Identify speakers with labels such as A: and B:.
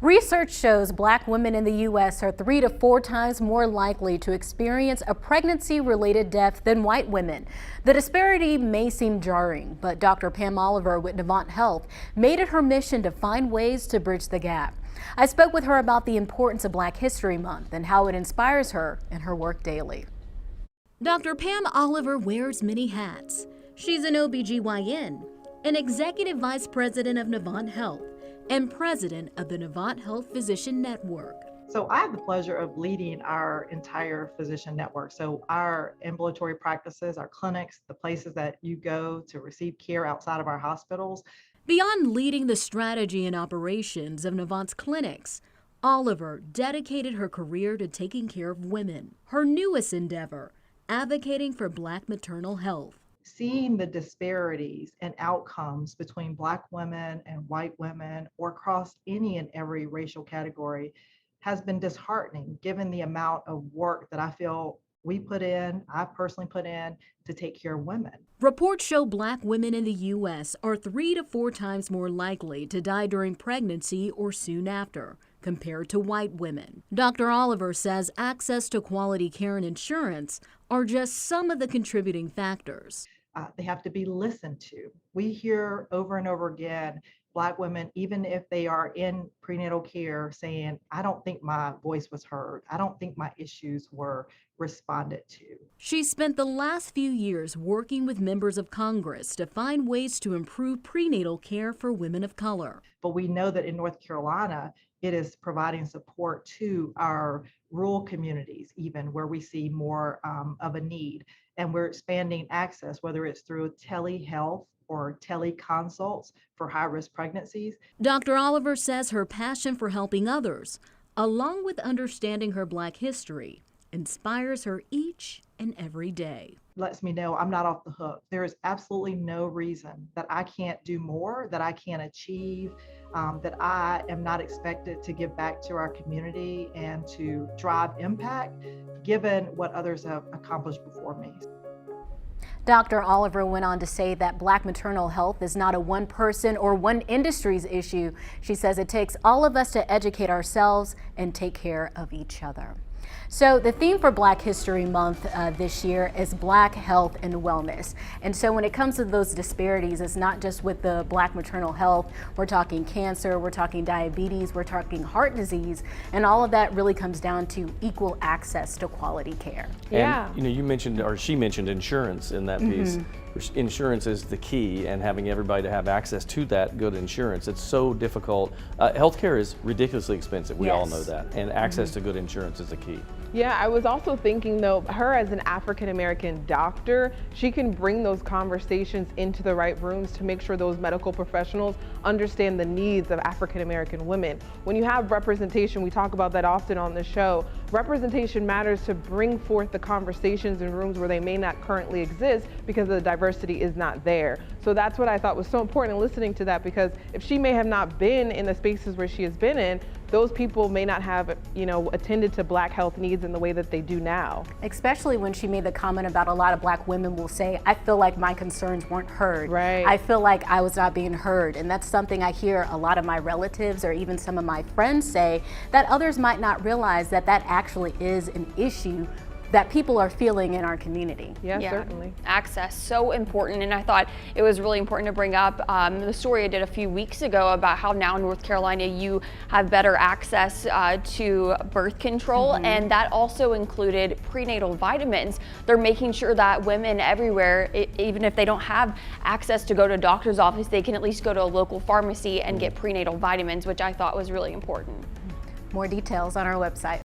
A: Research shows Black women in the U.S. are 3 to 4 times more likely to experience a pregnancy-related death than white women. The disparity may seem jarring, but Dr. Pam Oliver with Novant Health made it her mission to find ways to bridge the gap. I spoke with her about the importance of Black History Month and how it inspires her in her work daily. Dr. Pam Oliver wears many hats. She's an OBGYN, an executive vice president of Novant Health, and president of the Novant Health Physician Network.
B: So I have the pleasure of leading our entire physician network. So our ambulatory practices, our clinics, the places that you go to receive care outside of our hospitals.
A: Beyond leading the strategy and operations of Novant's clinics, Oliver dedicated her career to taking care of women. Her newest endeavor, advocating for Black maternal health.
B: Seeing the disparities and outcomes between Black women and white women or across any and every racial category has been disheartening given the amount of work that I feel I personally put in to take care of women.
A: Reports show Black women in the U.S. are 3 to 4 times more likely to die during pregnancy or soon after, compared to white women. Dr. Oliver says access to quality care and insurance are just some of the contributing factors.
B: They have to be listened to. We hear over and over again, Black women, even if they are in prenatal care, saying, I don't think my voice was heard. I don't think my issues were responded to.
A: She spent the last few years working with members of Congress to find ways to improve prenatal care for women of color.
B: But we know that in North Carolina, it is providing support to our rural communities, even where we see more of a need. And we're expanding access, whether it's through telehealth or teleconsults for high-risk pregnancies.
A: Dr. Oliver says her passion for helping others, along with understanding her Black history, inspires her each and every day.
B: Lets me know I'm not off the hook. There is absolutely no reason that I can't do more, that I can't achieve, that I am not expected to give back to our community and to drive impact, given what others have accomplished before me.
A: Dr. Oliver went on to say that Black maternal health is not a one person or one industry's issue. She says it takes all of us to educate ourselves and take care of each other. So the theme for Black History Month this year is Black health and wellness. And so when it comes to those disparities, it's not just with the Black maternal health. We're talking cancer, we're talking diabetes, we're talking heart disease, and all of that really comes down to equal access to quality care.
C: And you mentioned, or she mentioned, insurance in that piece. Insurance is the key, and having everybody to have access to that good insurance. It's so difficult. Healthcare is ridiculously expensive. We all know that, and access to good insurance is the key.
D: Yeah, I was also thinking though, her as an African-American doctor, she can bring those conversations into the right rooms to make sure those medical professionals understand the needs of African-American women. When you have representation, we talk about that often on the show, representation matters to bring forth the conversations in rooms where they may not currently exist because the diversity is not there. So that's what I thought was so important in listening to that, because if she may have not been in the spaces where she has been in, those people may not have, attended to Black health needs in the way that they do now.
A: Especially when she made the comment about a lot of Black women will say, I feel like my concerns weren't heard.
D: Right.
A: I feel like I was not being heard. And that's something I hear a lot of my relatives or even some of my friends say, that others might not realize that that actually is an issue that people are feeling in our community.
D: Yeah, certainly.
E: Access, so important, and I thought it was really important to bring up the story I did a few weeks ago about how now in North Carolina you have better access to birth control, and that also included prenatal vitamins. They're making sure that women everywhere, even if they don't have access to go to a doctor's office, they can at least go to a local pharmacy and get prenatal vitamins, which I thought was really important.
A: More details on our website.